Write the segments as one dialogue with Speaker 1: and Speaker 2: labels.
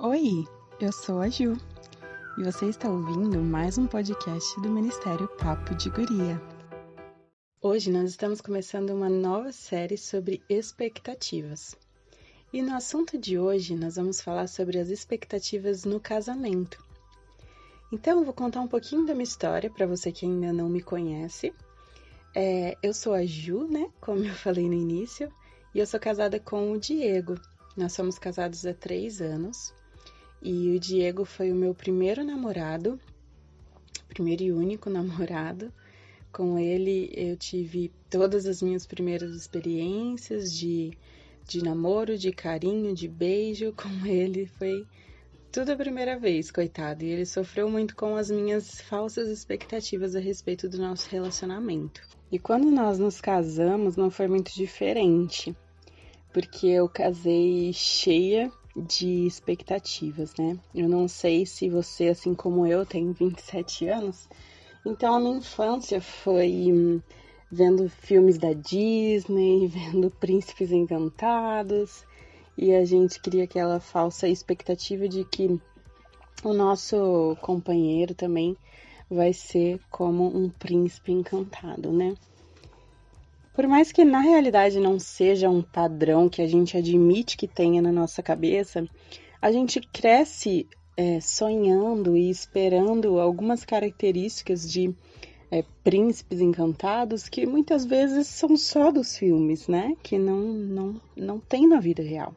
Speaker 1: Oi, eu sou a Ju e você está ouvindo mais um podcast do Ministério Papo de Guria. Hoje nós estamos começando uma nova série sobre expectativas. E no assunto de hoje nós vamos falar sobre as expectativas no casamento. Então eu vou contar um pouquinho da minha história para você que ainda não me conhece. Eu sou a Ju, como eu falei no início, e eu sou casada com o Diego. Nós somos casados há 3 anos. E o Diego foi o meu primeiro namorado, primeiro e único namorado. Com ele eu tive todas as minhas primeiras experiências de namoro, de carinho, de beijo. Com ele foi tudo a primeira vez, coitado. E ele sofreu muito com as minhas falsas expectativas a respeito do nosso relacionamento. E quando nós nos casamos não foi muito diferente, porque eu casei cheia de expectativas, Eu não sei se você, assim como eu, tem 27 anos, então a minha infância foi vendo filmes da Disney, vendo Príncipes Encantados, e a gente cria aquela falsa expectativa de que o nosso companheiro também vai ser como um príncipe encantado, Por mais que na realidade não seja um padrão que a gente admite que tenha na nossa cabeça, a gente cresce sonhando e esperando algumas características de príncipes encantados que muitas vezes são só dos filmes, Que não tem na vida real.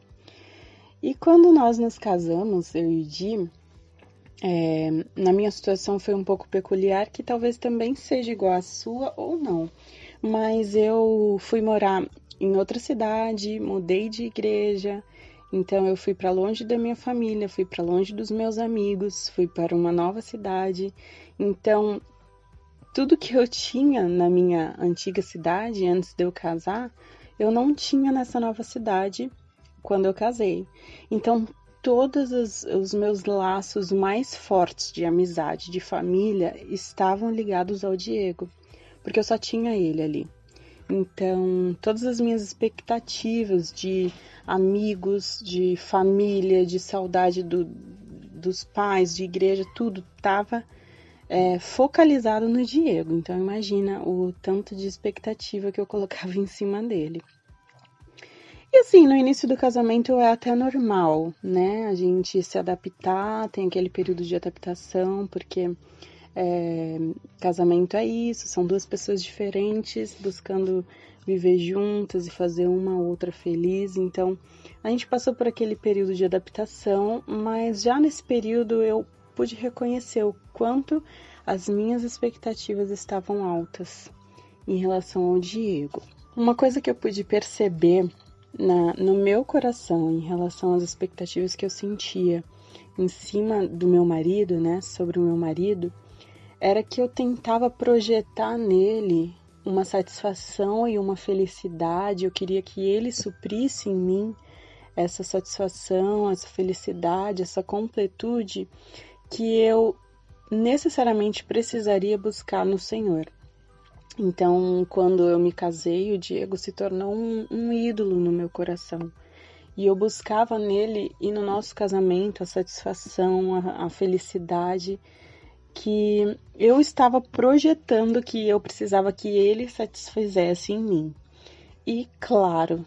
Speaker 1: E quando nós nos casamos, eu e o Di, na minha situação foi um pouco peculiar, que talvez também seja igual à sua ou não. Mas eu fui morar em outra cidade, mudei de igreja, então eu fui para longe da minha família, fui para longe dos meus amigos, fui para uma nova cidade. Então, tudo que eu tinha na minha antiga cidade, antes de eu casar, eu não tinha nessa nova cidade quando eu casei. Então, todos os meus laços mais fortes de amizade, de família, estavam ligados ao Diego, porque eu só tinha ele ali. Então, todas as minhas expectativas de amigos, de família, de saudade dos pais, de igreja, tudo estava focalizado no Diego. Então, imagina o tanto de expectativa que eu colocava em cima dele. E assim, no início do casamento é até normal, A gente se adaptar, tem aquele período de adaptação, porque casamento é isso, são duas pessoas diferentes buscando viver juntas e fazer uma outra feliz. Então, a gente passou por aquele período de adaptação, mas já nesse período eu pude reconhecer o quanto as minhas expectativas estavam altas em relação ao Diego. Uma coisa que eu pude perceber no meu coração em relação às expectativas que eu sentia em cima do meu marido, sobre o meu marido, era que eu tentava projetar nele uma satisfação e uma felicidade. Eu queria que ele suprisse em mim essa satisfação, essa felicidade, essa completude que eu necessariamente precisaria buscar no Senhor. Então, quando eu me casei, o Diego se tornou um ídolo no meu coração. E eu buscava nele e no nosso casamento a satisfação, a felicidade que eu estava projetando que eu precisava que ele satisfizesse em mim. E claro,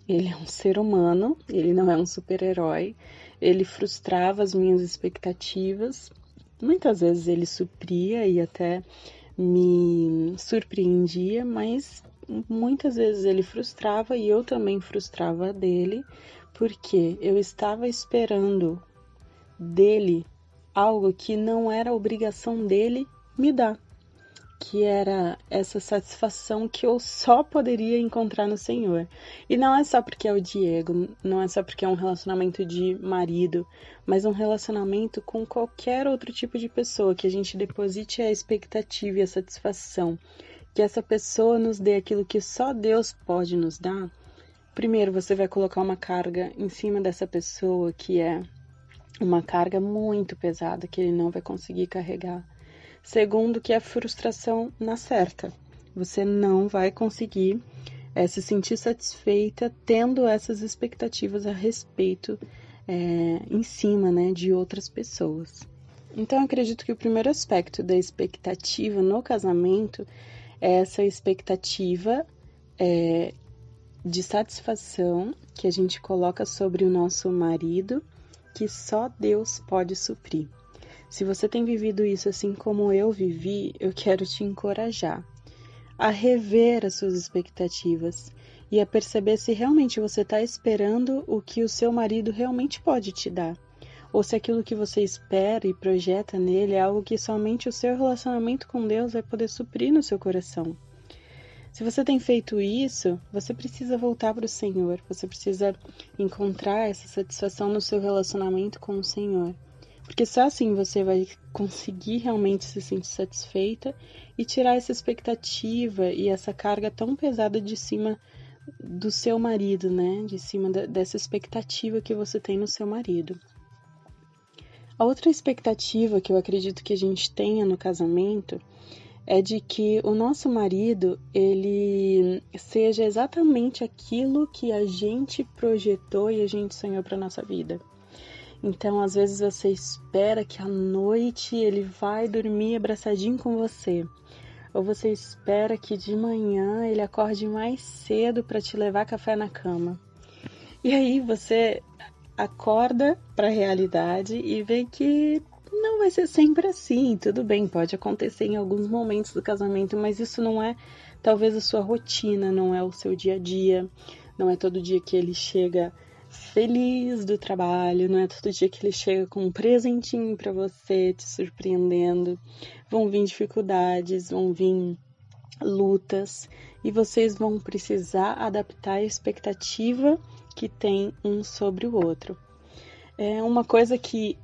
Speaker 1: Ele é um ser humano, ele não é um super-herói, ele frustrava as minhas expectativas. Muitas vezes ele supria e até me surpreendia, mas muitas vezes ele frustrava e eu também frustrava dele, porque eu estava esperando dele algo que não era obrigação dele me dar, que era essa satisfação que eu só poderia encontrar no Senhor. E não é só porque é o Diego, não é só porque é um relacionamento de marido, mas um relacionamento com qualquer outro tipo de pessoa, que a gente deposite a expectativa e a satisfação, que essa pessoa nos dê aquilo que só Deus pode nos dar. Primeiro, você vai colocar uma carga em cima dessa pessoa que é uma carga muito pesada que ele não vai conseguir carregar. Segundo, que é a frustração na certa. Você não vai conseguir se sentir satisfeita tendo essas expectativas a respeito em cima, né, de outras pessoas. Então, eu acredito que o primeiro aspecto da expectativa no casamento é essa expectativa de satisfação que a gente coloca sobre o nosso marido, que só Deus pode suprir. Se você tem vivido isso assim como eu vivi, eu quero te encorajar a rever as suas expectativas e a perceber se realmente você está esperando o que o seu marido realmente pode te dar, ou se aquilo que você espera e projeta nele é algo que somente o seu relacionamento com Deus vai poder suprir no seu coração. Se você tem feito isso, você precisa voltar para o Senhor, você precisa encontrar essa satisfação no seu relacionamento com o Senhor. Porque só assim você vai conseguir realmente se sentir satisfeita e tirar essa expectativa e essa carga tão pesada de cima do seu marido, né? De cima dessa expectativa que você tem no seu marido. A outra expectativa que eu acredito que a gente tenha no casamento é de que o nosso marido, ele seja exatamente aquilo que a gente projetou e a gente sonhou para nossa vida. Então, às vezes você espera que à noite ele vai dormir abraçadinho com você, ou você espera que de manhã ele acorde mais cedo para te levar café na cama. E aí você acorda para a realidade e vê que não vai ser sempre assim. Tudo bem, pode acontecer em alguns momentos do casamento, mas isso não é talvez a sua rotina, não é o seu dia a dia, não é todo dia que ele chega feliz do trabalho, não é todo dia que ele chega com um presentinho para você, te surpreendendo. Vão vir dificuldades, vão vir lutas e vocês vão precisar adaptar a expectativa que tem um sobre o outro. É uma coisa que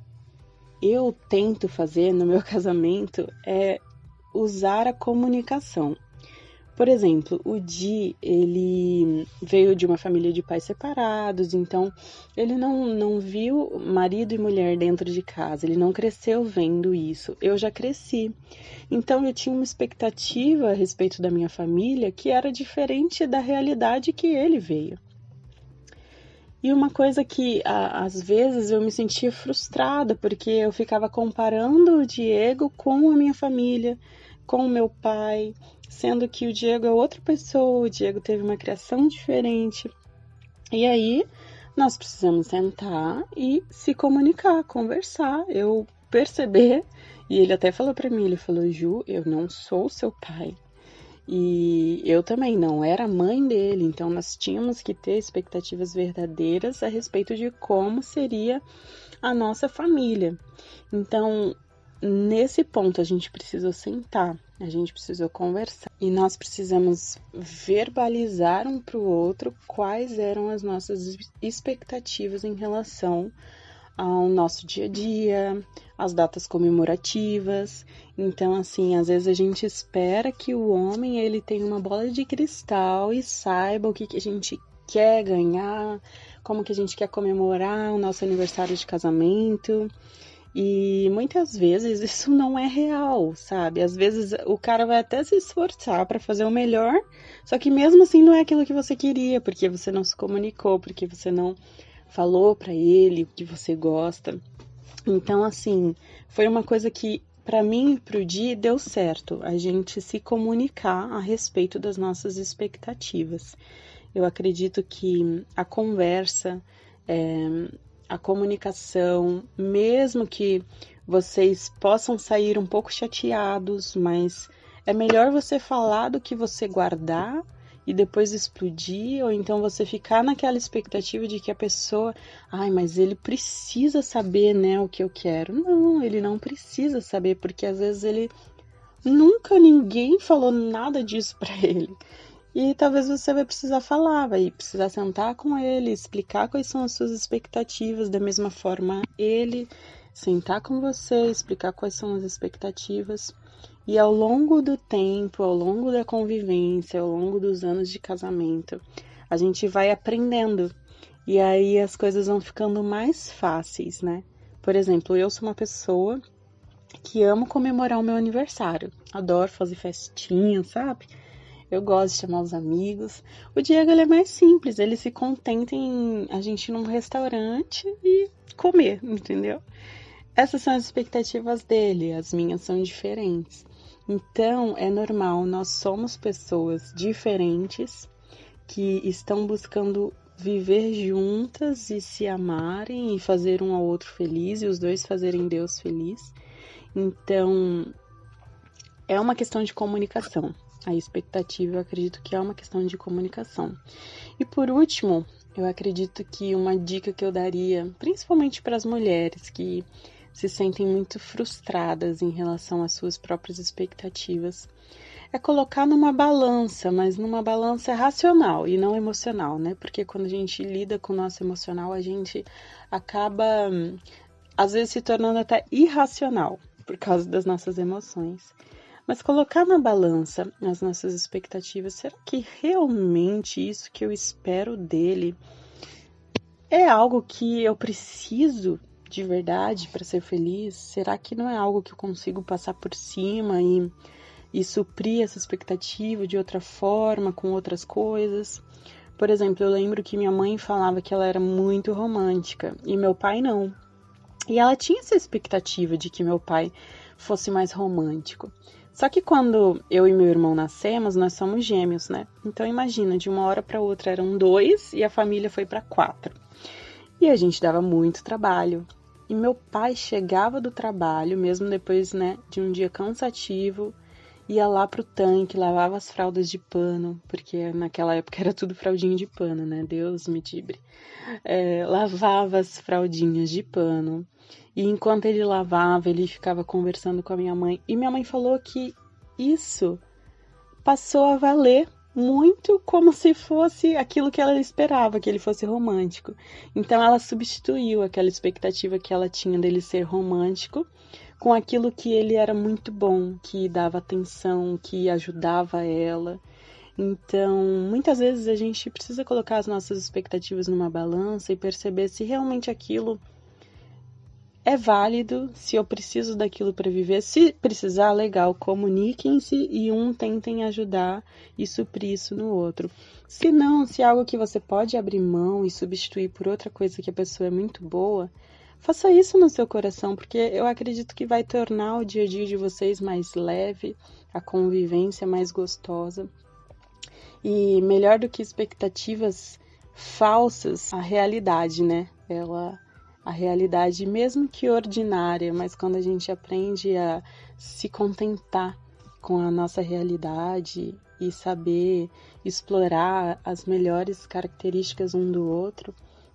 Speaker 1: eu tento fazer no meu casamento é usar a comunicação. Por exemplo, o Di, ele veio de uma família de pais separados, então ele não viu marido e mulher dentro de casa, ele não cresceu vendo isso. Eu já cresci. Então eu tinha uma expectativa a respeito da minha família que era diferente da realidade que ele veio. E uma coisa que às vezes eu me sentia frustrada, porque eu ficava comparando o Diego com a minha família, com o meu pai, sendo que o Diego é outra pessoa, o Diego teve uma criação diferente. E aí nós precisamos sentar e se comunicar, conversar, eu perceber. E ele até falou para mim, ele falou: Ju, eu não sou seu pai. E eu também não era mãe dele, então nós tínhamos que ter expectativas verdadeiras a respeito de como seria a nossa família. Então, nesse ponto, a gente precisou sentar, a gente precisou conversar e nós precisamos verbalizar um para o outro quais eram as nossas expectativas em relação ao nosso dia a dia, às datas comemorativas. Então, assim, às vezes a gente espera que o homem ele tenha uma bola de cristal e saiba o que a gente quer ganhar, como que a gente quer comemorar o nosso aniversário de casamento. E muitas vezes isso não é real, sabe? Às vezes o cara vai até se esforçar para fazer o melhor, só que mesmo assim não é aquilo que você queria, porque você não se comunicou, porque você não falou para ele o que você gosta. Então, assim, foi uma coisa que para mim e pro Di deu certo, a gente se comunicar a respeito das nossas expectativas. Eu acredito que a conversa, a comunicação, mesmo que vocês possam sair um pouco chateados, mas é melhor você falar do que você guardar e depois explodir, ou então você ficar naquela expectativa de que a pessoa, mas ele precisa saber, né, o que eu quero. Não, ele não precisa saber, porque às vezes ninguém falou nada disso pra ele. E talvez você vai precisar falar, vai precisar sentar com ele, explicar quais são as suas expectativas, da mesma forma ele sentar com você, explicar quais são as expectativas. E ao longo do tempo, ao longo da convivência, ao longo dos anos de casamento, a gente vai aprendendo. E aí as coisas vão ficando mais fáceis, né? Por exemplo, eu sou uma pessoa que amo comemorar o meu aniversário. Adoro fazer festinha, sabe? Eu gosto de chamar os amigos. O Diego, ele é mais simples, ele se contenta em a gente ir num restaurante e comer, entendeu? Essas são as expectativas dele, as minhas são diferentes. Então, é normal, nós somos pessoas diferentes que estão buscando viver juntas e se amarem e fazer um ao outro feliz e os dois fazerem Deus feliz. Então, é uma questão de comunicação. A expectativa, eu acredito que é uma questão de comunicação. E por último, eu acredito que uma dica que eu daria, principalmente para as mulheres que se sentem muito frustradas em relação às suas próprias expectativas, é colocar numa balança, mas numa balança racional e não emocional, né? Porque quando a gente lida com o nosso emocional, a gente acaba, às vezes, se tornando até irracional por causa das nossas emoções. Mas colocar na balança as nossas expectativas, será que realmente isso que eu espero dele é algo que eu preciso de verdade para ser feliz? Será que não é algo que eu consigo passar por cima e suprir essa expectativa de outra forma, com outras coisas? Por exemplo, eu lembro que minha mãe falava que ela era muito romântica e meu pai não. E ela tinha essa expectativa de que meu pai fosse mais romântico. Só que quando eu e meu irmão nascemos, nós somos gêmeos, né? Então imagina, de uma hora para outra eram 2 e a família foi para 4. E a gente dava muito trabalho. E meu pai chegava do trabalho, mesmo depois, né, de um dia cansativo, ia lá pro tanque, lavava as fraldas de pano, porque naquela época era tudo fraldinha de pano, né? Deus me livre. Lavava as fraldinhas de pano. E enquanto ele lavava, ele ficava conversando com a minha mãe. E minha mãe falou que isso passou a valer muito como se fosse aquilo que ela esperava, que ele fosse romântico. Então ela substituiu aquela expectativa que ela tinha dele ser romântico com aquilo que ele era muito bom, que dava atenção, que ajudava ela. Então, muitas vezes a gente precisa colocar as nossas expectativas numa balança e perceber se realmente aquilo é válido, se eu preciso daquilo para viver. Se precisar, legal, comuniquem-se e tentem ajudar e suprir isso no outro. Se não, se é algo que você pode abrir mão e substituir por outra coisa que a pessoa é muito boa, faça isso no seu coração, porque eu acredito que vai tornar o dia a dia de vocês mais leve, a convivência mais gostosa. E melhor do que expectativas falsas, a realidade, né? A realidade, mesmo que ordinária, mas quando a gente aprende a se contentar com a nossa realidade e saber explorar as melhores características um do outro,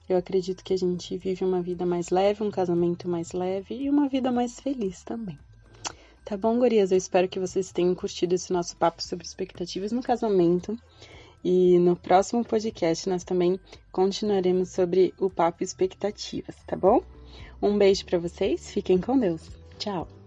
Speaker 1: eu acredito que a gente vive uma vida mais leve, um casamento mais leve e uma vida mais feliz também. Tá bom, gurias? Eu espero que vocês tenham curtido esse nosso papo sobre expectativas no casamento. E no próximo podcast nós também continuaremos sobre o papo expectativas, tá bom? Um beijo para vocês, fiquem com Deus. Tchau!